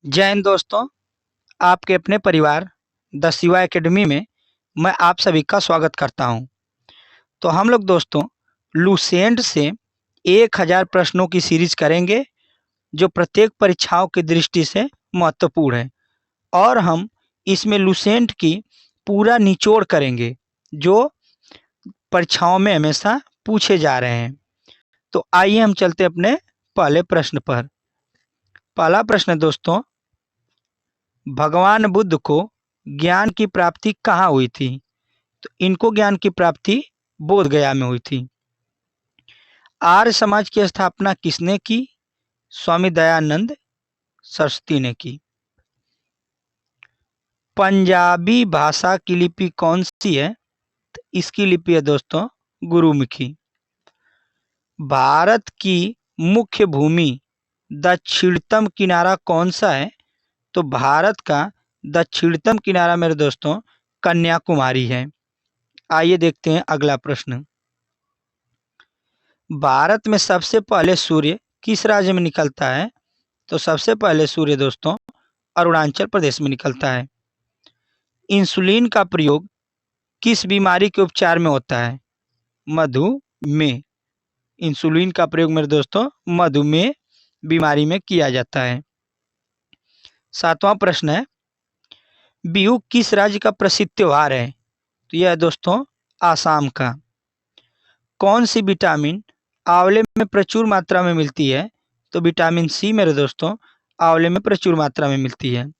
जय हिंद दोस्तों। आपके अपने परिवार द शिवा एकेडमी में मैं आप सभी का स्वागत करता हूं। तो हम लोग दोस्तों लुसेंट से 1000 प्रश्नों की सीरीज करेंगे जो प्रत्येक परीक्षाओं की दृष्टि से महत्वपूर्ण है और हम इसमें लुसेंट की पूरा निचोड़ करेंगे जो परीक्षाओं में हमेशा पूछे जा रहे हैं। तो आइए हम चलते अपने पहले प्रश्न पर। पहला प्रश्न है दोस्तों, भगवान बुद्ध को ज्ञान की प्राप्ति कहाँ हुई थी? तो इनको ज्ञान की प्राप्ति बोध गया में हुई थी। आर्य समाज की स्थापना किसने की? स्वामी दयानंद सरस्वती ने की। पंजाबी भाषा की लिपि कौन सी है? तो इसकी लिपि है दोस्तों गुरुमुखी। भारत की मुख्य भूमि दक्षिणतम किनारा कौन सा है? तो भारत का दक्षिणतम किनारा मेरे दोस्तों कन्याकुमारी है। आइए देखते हैं अगला प्रश्न। भारत में सबसे पहले सूर्य किस राज्य में निकलता है? तो सबसे पहले सूर्य दोस्तों अरुणाचल प्रदेश में निकलता है। इंसुलिन का प्रयोग किस बीमारी के उपचार में होता है? मधुमेह। इंसुलिन का प्रयोग मेरे दोस्तों मधुमेह बीमारी में किया जाता है। सातवां प्रश्न है, बिहू किस राज्य का प्रसिद्ध त्योहार है? तो यह है दोस्तों आसाम का। कौन सी विटामिन आंवले में प्रचुर मात्रा में मिलती है? तो विटामिन सी मेरे दोस्तों आंवले में प्रचुर मात्रा में मिलती है।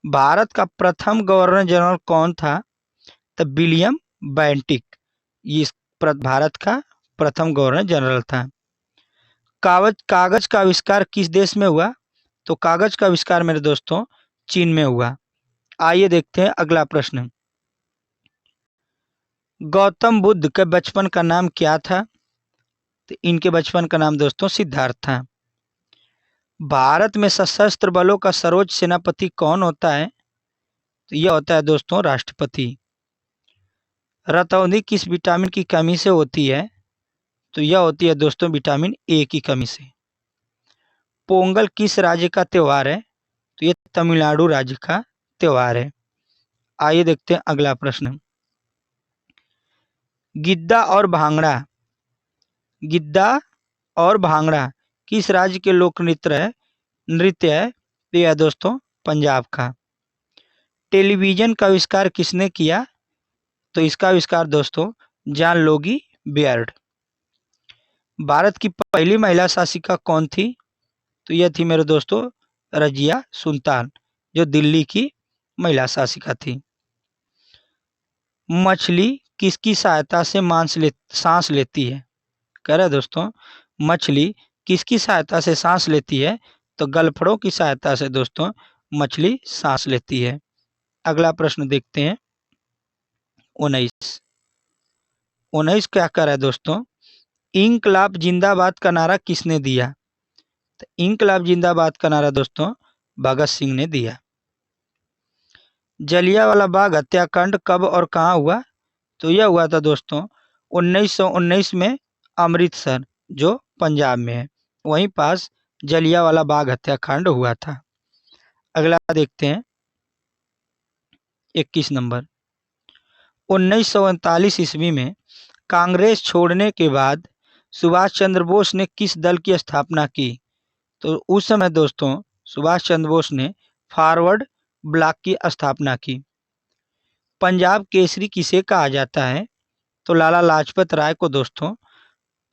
भारत का प्रथम गवर्नर जनरल कौन था? तो विलियम बेंटिक ये भारत का प्रथम गवर्नर जनरल था। कागज कागज का आविष्कार किस देश में हुआ? तो कागज का आविष्कार मेरे दोस्तों चीन में हुआ। आइए देखते हैं अगला प्रश्न। गौतम बुद्ध के बचपन का नाम क्या था? तो इनके बचपन का नाम दोस्तों सिद्धार्थ था। भारत में सशस्त्र बलों का सर्वोच्च सेनापति कौन होता है? तो यह होता है दोस्तों राष्ट्रपति। रतौंधी किस विटामिन की कमी से होती है? तो यह होती है दोस्तों विटामिन ए की कमी से। पोंगल किस राज्य का त्योहार है? तो यह तमिलनाडु राज्य का त्योहार है। आइए देखते हैं अगला प्रश्न। गिद्दा और भांगड़ा किस राज्य के लोक नृत्य है? तो यह दोस्तों पंजाब का। टेलीविजन का आविष्कार किसने किया? तो इसका आविष्कार दोस्तों जॉन लोगी बियर्ड। भारत की पहली महिला शासिका कौन थी? तो यह थी मेरे दोस्तों रजिया सुल्तान, जो दिल्ली की महिला शासिका थी। मछली किसकी सहायता से सांस लेती है? कह रहे दोस्तों मछली किसकी सहायता से सांस लेती है? तो गलफड़ों की सहायता से दोस्तों मछली सांस लेती है। अगला प्रश्न देखते हैं 19 क्या कर रहा है दोस्तों? इंकलाब जिंदाबाद का नारा किसने दिया? तो इंकलाब जिंदाबाद का नारा दोस्तों भगत सिंह ने दिया। जलियांवाला बाग हत्याकांड कब और कहाँ हुआ? तो यह हुआ था दोस्तों 1919 में अमृतसर, जो पंजाब में है, वहीं पास जलियांवाला बाग हत्याकांड हुआ था। अगला देखते हैं 21 नंबर। 1939 ईस्वी में कांग्रेस छोड़ने के बाद सुभाष चंद्र बोस ने किस दल की स्थापना की? तो उस समय दोस्तों सुभाष चंद्र बोस ने फॉरवर्ड ब्लॉक की स्थापना की। पंजाब केसरी किसे कहा जाता है? तो लाला लाजपत राय को दोस्तों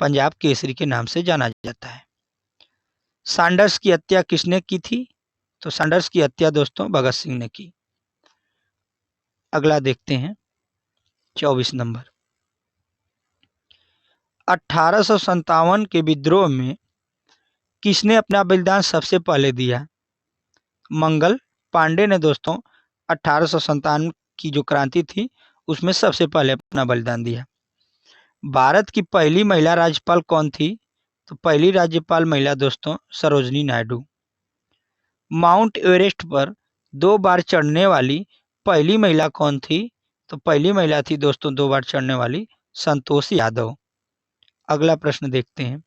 पंजाब केसरी के नाम से जाना जाता है। सैंडर्स की हत्या किसने की थी? तो सैंडर्स की हत्या दोस्तों भगत सिंह ने की। अगला देखते हैं 24 नंबर। 1857 के विद्रोह में किसने अपना बलिदान सबसे पहले दिया? मंगल पांडे ने दोस्तों 1857 की जो क्रांति थी उसमें सबसे पहले अपना बलिदान दिया। भारत की पहली महिला राज्यपाल कौन थी? तो पहली राज्यपाल महिला दोस्तों सरोजनी नायडू। माउंट एवरेस्ट पर 2 बार चढ़ने वाली पहली महिला कौन थी? तो पहली महिला थी दोस्तों 2 बार चढ़ने वाली संतोष यादव। अगला प्रश्न देखते हैं।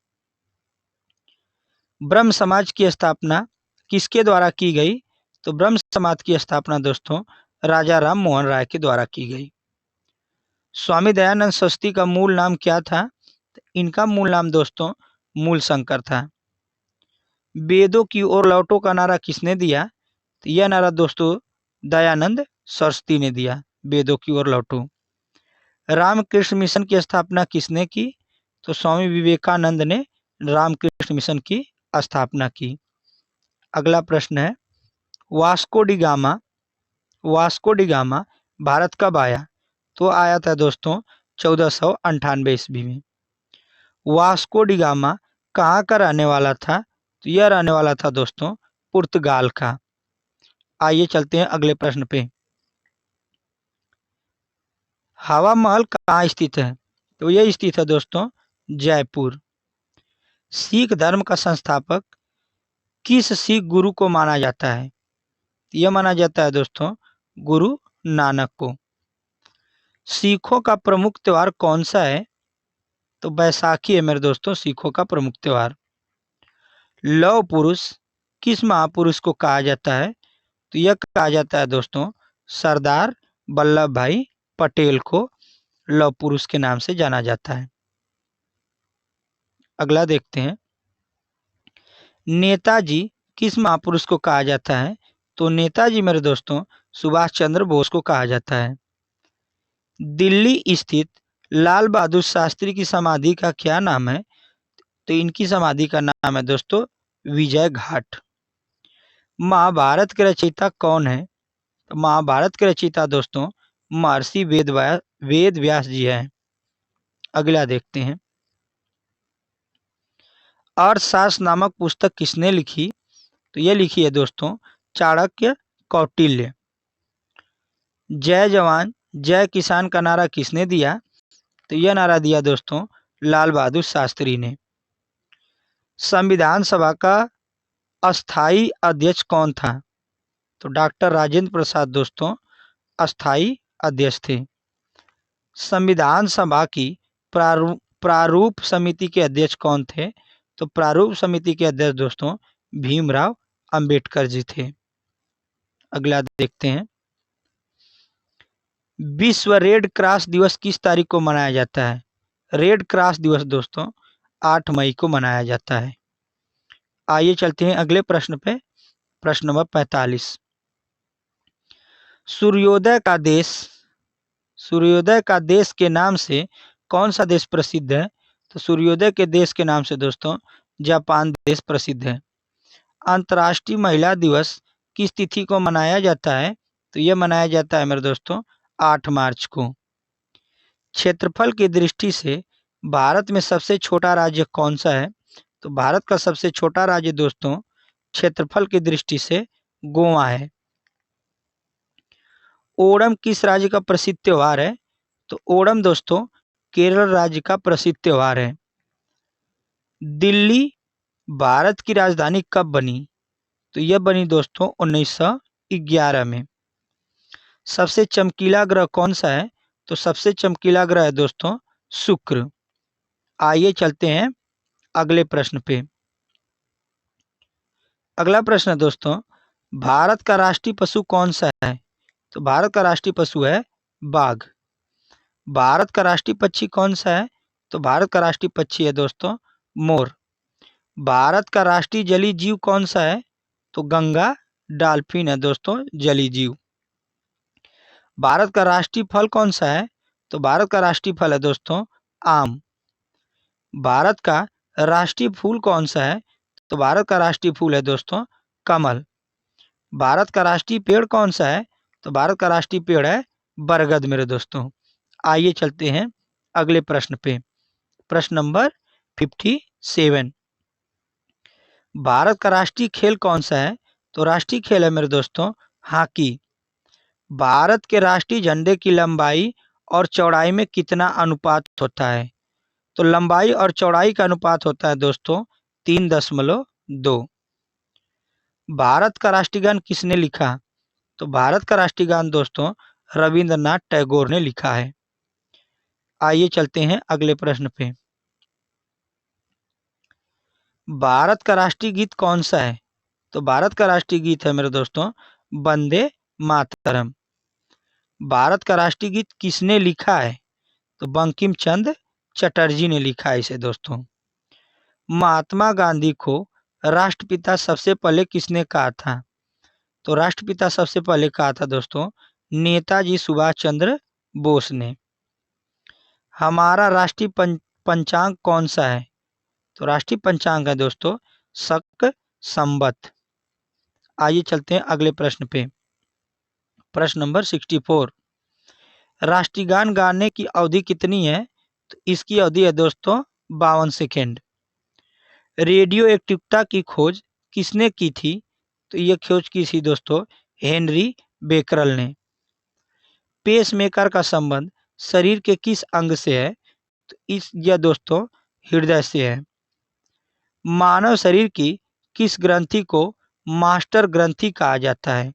ब्रह्म समाज की स्थापना किसके द्वारा की गई? तो ब्रह्म समाज की स्थापना दोस्तों राजा राम मोहन राय के द्वारा की गई। स्वामी दयानंद सरस्वती का मूल नाम क्या था? तो इनका मूल नाम दोस्तों मूल शंकर था। वेदों की ओर लौटो का नारा किसने दिया? तो यह नारा दोस्तों दयानंद सरस्वती ने दिया, वेदों की ओर लौटो। रामकृष्ण मिशन की स्थापना किसने की? तो स्वामी विवेकानंद ने रामकृष्ण मिशन की स्थापना की। अगला प्रश्न है, Vasco D gamma Vasco D gamma Bharat कब आया? तो आया था दोस्तों 1498 ईस्वी में। वास्को डी गामा कहाँ का रहने वाला था? तो यह रहने वाला था दोस्तों पुर्तगाल का। आइए चलते हैं अगले प्रश्न पे। हवा महल कहाँ स्थित है? तो यह स्थित है दोस्तों जयपुर। सिख धर्म का संस्थापक किस सिख गुरु को माना जाता है? यह माना जाता है दोस्तों गुरु नानक को। सिखों का प्रमुख त्योहार कौन सा है? तो बैसाखी है मेरे दोस्तों सिखों का प्रमुख त्योहार। लौह पुरुष किस महापुरुष को कहा जाता है? तो यह कहा जाता है दोस्तों सरदार वल्लभ भाई पटेल को लौह पुरुष के नाम से जाना जाता है। अगला देखते हैं, नेताजी किस महापुरुष को कहा जाता है? तो नेताजी मेरे दोस्तों सुभाष चंद्र बोस को कहा जाता है। दिल्ली स्थित लाल बहादुर शास्त्री की समाधि का क्या नाम है? तो इनकी समाधि का नाम है दोस्तों विजय घाट। महाभारत के रचयिता कौन है? तो महाभारत के रचयिता दोस्तों महर्षि वेद व्यास जी हैं। अगला देखते हैं, अर्थशास्त्र नामक पुस्तक किसने लिखी? तो यह लिखी है दोस्तों चाणक्य कौटिल्य। जय जवान जय किसान का नारा किसने दिया? तो यह नारा दिया दोस्तों लाल बहादुर शास्त्री ने। संविधान सभा का अस्थाई अध्यक्ष कौन था? तो डॉक्टर राजेंद्र प्रसाद दोस्तों अस्थाई अध्यक्ष थे। संविधान सभा की प्रारूप समिति के अध्यक्ष कौन थे? तो प्रारूप समिति के अध्यक्ष दोस्तों भीमराव अंबेडकर जी थे। अगला देखते हैं, विश्व रेड क्रॉस दिवस किस तारीख को मनाया जाता है? रेड क्रॉस दिवस दोस्तों 8 मई को मनाया जाता है। आइए चलते हैं अगले प्रश्न पे, प्रश्न नंबर 45। सूर्योदय का देश के नाम से कौन सा देश प्रसिद्ध है? तो सूर्योदय के देश के नाम से दोस्तों जापान देश प्रसिद्ध है। अंतर्राष्ट्रीय महिला दिवस किस तिथि को मनाया जाता है? तो यह मनाया जाता है मेरे दोस्तों 8 मार्च को। क्षेत्रफल की दृष्टि से भारत में सबसे छोटा राज्य कौन सा है? तो भारत का सबसे छोटा राज्य दोस्तों क्षेत्रफल की दृष्टि से गोवा है। ओणम किस राज्य का प्रसिद्ध त्योहार है? तो ओणम दोस्तों केरल राज्य का प्रसिद्ध त्योहार है। दिल्ली भारत की राजधानी कब बनी? तो यह बनी दोस्तों 1911 में। सबसे चमकीला ग्रह कौन सा है? तो सबसे चमकीला ग्रह है दोस्तों शुक्र। आइए चलते हैं अगले प्रश्न पे। अगला प्रश्न है दोस्तों, भारत का राष्ट्रीय पशु कौन सा है? तो भारत का राष्ट्रीय पशु है बाघ। भारत का राष्ट्रीय पक्षी कौन सा है? तो भारत का राष्ट्रीय पक्षी है दोस्तों मोर। भारत का राष्ट्रीय जलीय जीव कौन सा है? तो गंगा डॉल्फिन है दोस्तों जलीय जीव। भारत का राष्ट्रीय फल कौन सा है? तो भारत का राष्ट्रीय फल है दोस्तों आम। भारत का राष्ट्रीय फूल कौन सा है? तो भारत का राष्ट्रीय फूल है दोस्तों कमल। भारत का राष्ट्रीय पेड़ कौन सा है? तो भारत का राष्ट्रीय पेड़ है बरगद मेरे दोस्तों। आइए चलते हैं अगले प्रश्न पे, प्रश्न नंबर 57। भारत का राष्ट्रीय खेल कौन सा है? तो राष्ट्रीय खेल है मेरे दोस्तों हॉकी। भारत के राष्ट्रीय झंडे की लंबाई और चौड़ाई में कितना अनुपात होता है? तो लंबाई और चौड़ाई का अनुपात होता है दोस्तों 3.2। भारत का राष्ट्रीय गान किसने लिखा? तो भारत का राष्ट्रीय गान दोस्तों रविंद्रनाथ टैगोर ने लिखा है। आइए चलते हैं अगले प्रश्न पे। भारत का राष्ट्रीय गीत कौन सा है? तो भारत का राष्ट्रीय गीत है मेरे दोस्तों वंदे मातरम। भारत का राष्ट्रीय गीत किसने लिखा है? तो बंकिम चंद्र चटर्जी ने लिखा है इसे दोस्तों। महात्मा गांधी को राष्ट्रपिता सबसे पहले किसने कहा था? तो राष्ट्रपिता सबसे पहले कहा था दोस्तों नेताजी सुभाष चंद्र बोस ने। हमारा राष्ट्रीय पंचांग कौन सा है? तो राष्ट्रीय पंचांग है दोस्तों शक संवत। आइए चलते हैं अगले प्रश्न पे। प्रश्न नंबर 64। राष्ट्रीय गान गाने की अवधि कितनी है? तो इसकी अवधि है दोस्तों 52 सेकेंड। रेडियो एक्टिवता की खोज किसने की थी? तो ये खोज की थी दोस्तों हेनरी बेकरल ने। पेसमेकर का संबंध शरीर के किस अंग से है? तो यह दोस्तों हृदय से है। मानव शरीर की किस ग्रंथि को मास्टर ग्रंथि कहा जाता है?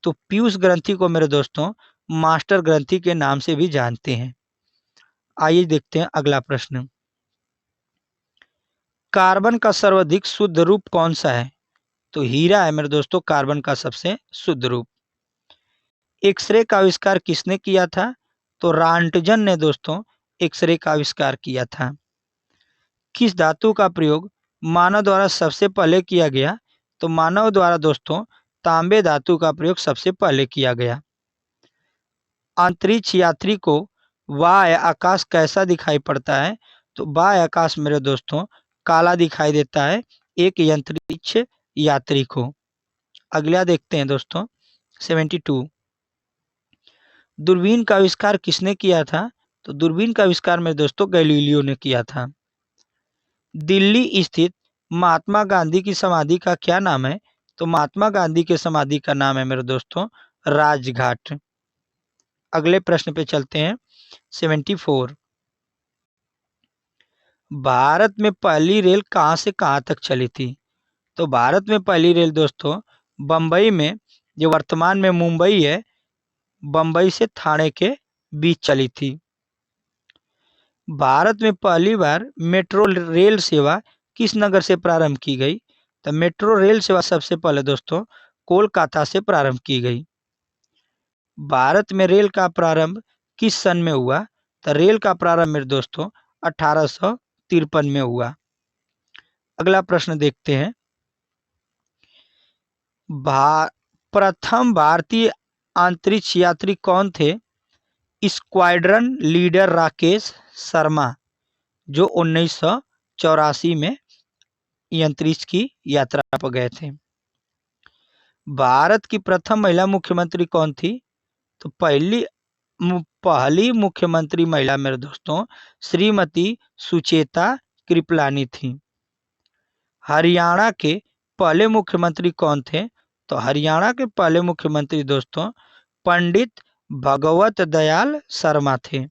तो पीयूष ग्रंथि को मेरे दोस्तों मास्टर ग्रंथि के नाम से भी जानते हैं। आइए देखते हैं अगला प्रश्न। कार्बन का सर्वाधिक शुद्ध रूप कौन सा है? तो हीरा है मेरे दोस्तों कार्बन का सबसे शुद्ध रूप। एक्सरे का आविष्कार किसने किया था? तो रांटजन ने दोस्तों एक्सरे का आविष्कार किया था। किस धातु का प्रयोग मानव द्वारा सबसे पहले किया गया? तो मानव द्वारा दोस्तों तांबे धातु का प्रयोग सबसे पहले किया गया। अंतरिक्ष यात्री को बाह्य आकाश कैसा दिखाई पड़ता है? तो बाह्य आकाश मेरे दोस्तों काला दिखाई देता है एक अंतरिक्ष यात्री को। अगला देखते हैं दोस्तों 72। दूरबीन का आविष्कार किसने किया था? तो दूरबीन का आविष्कार मेरे दोस्तों गैलीलियो ने किया था। दिल्ली स्थित महात्मा गांधी की समाधि का क्या नाम है? तो महात्मा गांधी के समाधि का नाम है मेरे दोस्तों राजघाट। अगले प्रश्न पे चलते हैं 74। भारत में पहली रेल कहां से कहां तक चली थी? तो भारत में पहली रेल दोस्तों बम्बई में, जो वर्तमान में मुंबई है, बम्बई से ठाणे के बीच चली थी। भारत में पहली बार मेट्रो रेल सेवा किस नगर से प्रारंभ की गई? तो मेट्रो रेल सेवा सबसे पहले दोस्तों कोलकाता से प्रारंभ की गई। भारत में रेल का प्रारंभ किस सन में हुआ? तो रेल का प्रारंभ मेरे दोस्तों 1853 में हुआ। अगला प्रश्न देखते हैं। प्रथम भारतीय अंतरिक्ष यात्री कौन थे? स्क्वाड्रन लीडर राकेश शर्मा, जो 1984 में अंतरिक्ष की यात्रा पर गए थे। भारत की प्रथम महिला मुख्यमंत्री कौन थी? तो पहली मुख्यमंत्री महिला मेरे दोस्तों श्रीमती सुचेता कृपलानी थी। हरियाणा के पहले मुख्यमंत्री कौन थे? तो हरियाणा के पहले मुख्यमंत्री दोस्तों पंडित भगवत दयाल शर्मा थे।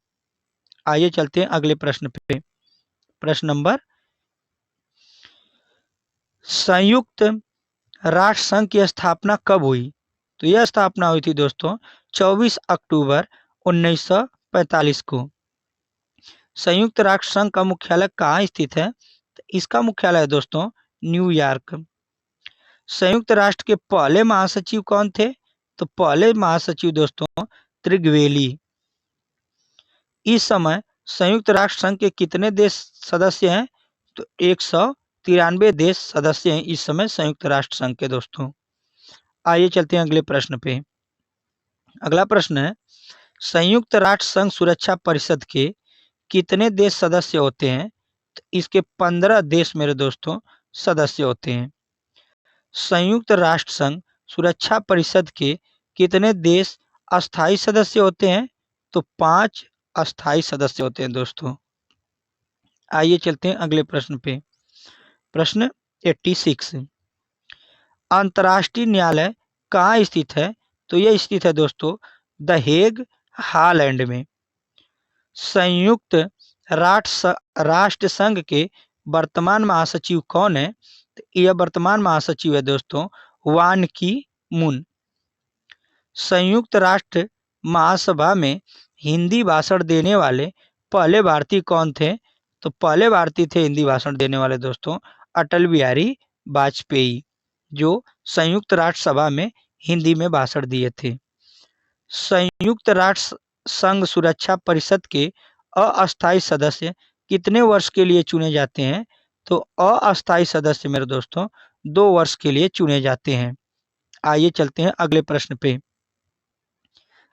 आइए चलते हैं अगले प्रश्न पे। प्रश्न नंबर। संयुक्त राष्ट्र संघ की स्थापना कब हुई? तो यह स्थापना हुई थी दोस्तों 24 अक्टूबर 1945 को। संयुक्त राष्ट्र संघ का मुख्यालय कहाँ स्थित है? तो इसका मुख्यालय है दोस्तों न्यूयॉर्क। संयुक्त राष्ट्र के पहले महासचिव कौन थे? तो पहले महासचिव दोस्तों त्रिगवेली। इस समय संयुक्त राष्ट्र संघ के कितने देश सदस्य हैं? तो 193 देश सदस्य हैं इस समय संयुक्त राष्ट्र संघ के दोस्तों। आइए चलते हैं अगले प्रश्न पे। अगला प्रश्न है संयुक्त राष्ट्र संघ सुरक्षा परिषद के कितने देश सदस्य होते हैं? तो इसके 15 देश मेरे दोस्तों सदस्य होते हैं। संयुक्त राष्ट्र संघ सुरक्षा परिषद के कितने देश अस्थायी सदस्य होते हैं? तो 5 अस्थायी सदस्य होते हैं दोस्तों। आइए चलते हैं अगले प्रश्न पे। प्रश्न 86। अंतर्राष्ट्रीय न्यायालय कहाँ स्थित है? तो यह स्थित है दोस्तों द हेग हॉलैंड में। संयुक्त राष्ट्र संघ के वर्तमान महासचिव कौन है? तो यह वर्तमान महासचिव है दोस्तों वान की मून। संयुक्त राष्ट्र महासभा में हिंदी भाषण देने वाले पहले भारतीय कौन थे? तो पहले भारतीय थे हिंदी भाषण देने वाले दोस्तों अटल बिहारी वाजपेयी, जो संयुक्त राष्ट्र सभा में हिंदी में भाषण दिए थे। संयुक्त राष्ट्र संघ सुरक्षा परिषद के अस्थायी सदस्य कितने वर्ष के लिए चुने जाते हैं? तो अस्थायी सदस्य मेरे दोस्तों 2 वर्ष के लिए चुने जाते हैं। आइए चलते हैं अगले प्रश्न पे।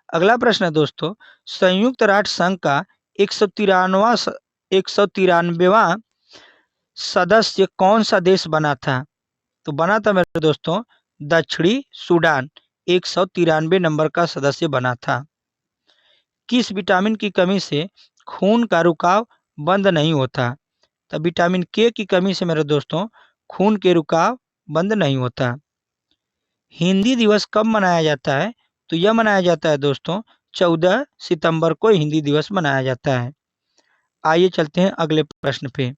अगला प्रश्न है दोस्तों, संयुक्त राष्ट्र संघ का 193वां सदस्य कौन सा देश बना था? तो बना था मेरे दोस्तों दक्षिणी सूडान, 193 नंबर का सदस्य बना था। किस विटामिन की कमी से खून का रुकाव बंद नहीं होता? तो विटामिन के की कमी से मेरे दोस्तों खून के रुकाव बंद नहीं होता। हिंदी दिवस कब मनाया जाता है? तो यह मनाया जाता है दोस्तों 14 सितंबर को हिंदी दिवस मनाया जाता है। आइए चलते हैं अगले प्रश्न पे।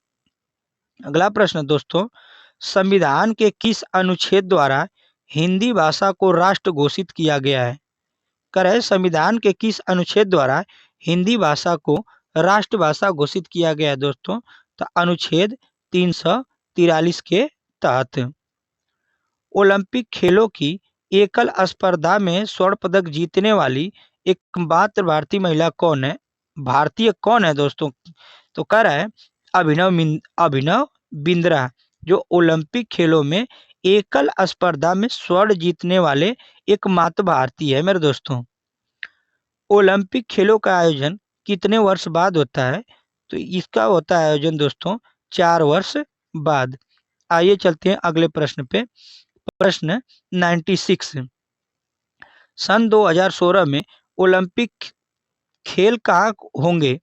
अगला प्रश्न दोस्तों, संविधान के किस अनुच्छेद द्वारा हिंदी भाषा को राष्ट्र घोषित किया गया है? कर संविधान के किस अनुच्छेद द्वारा हिंदी भाषा को राष्ट्रभाषा घोषित किया गया है दोस्तों? तो अनुच्छेद 343 के तहत। ओलंपिक खेलों की एकल स्पर्धा में स्वर्ण पदक जीतने वाली एकमात्र भारतीय महिला कौन है? भारतीय कौन है दोस्तों? तो कह रहा है अभिनव बिंद्रा, जो ओलंपिक खेलों में एकल स्पर्धा में स्वर्ण जीतने वाले एकमात्र भारतीय है मेरे दोस्तों। ओलंपिक खेलों का आयोजन कितने वर्ष बाद होता है? तो इसका होता है आयोजन दोस्तों 4 वर्ष बाद। आइए चलते हैं अगले प्रश्न पे। प्रश्न 96, सन 2016 में ओलंपिक खेल कहाँ होंगे,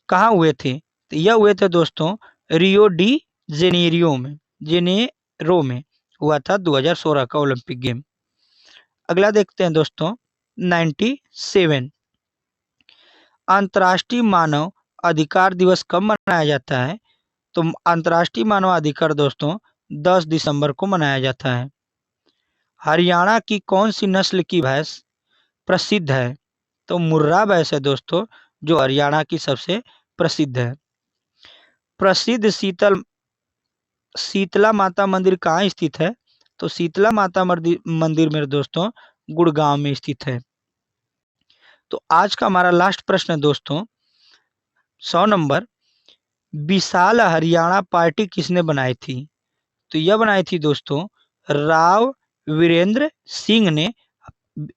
कहाँ हुए थे? तो यह हुए थे दोस्तों रियो डी जेनेरो में हुआ था 2016 का ओलंपिक गेम। अगला देखते हैं दोस्तों 97, अंतर्राष्ट्रीय मानव अधिकार दिवस कब मनाया जाता है? तो अंतर्राष्ट्रीय मानव अधिकार दोस्तों 10 दिसंबर को मनाया जाता है। हरियाणा की कौन सी नस्ल की भैंस प्रसिद्ध है? तो मुर्रा भैंस है दोस्तों जो हरियाणा की सबसे प्रसिद्ध है। प्रसिद्ध शीतला माता मंदिर कहाँ स्थित है? तो शीतला माता मंदिर मेरे दोस्तों गुड़गांव में स्थित है। तो आज का हमारा लास्ट प्रश्न है दोस्तों 100 नंबर, विशाल हरियाणा पार्टी किसने बनाई थी? तो यह बनाई थी दोस्तों राव वीरेंद्र सिंह ने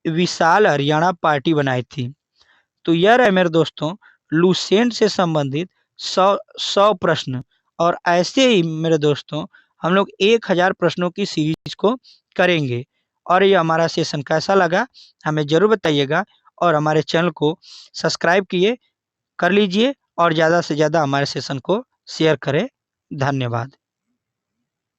विशाल हरियाणा पार्टी बनाई थी। तो यह रहे मेरे दोस्तों लुसेंट से संबंधित 100 प्रश्न, और ऐसे ही मेरे दोस्तों हम लोग 1000 प्रश्नों की सीरीज को करेंगे। और ये हमारा सेशन कैसा लगा हमें जरूर बताइएगा, और हमारे चैनल को सब्सक्राइब कर लीजिए और ज़्यादा से ज़्यादा हमारे सेशन को शेयर करें। धन्यवाद।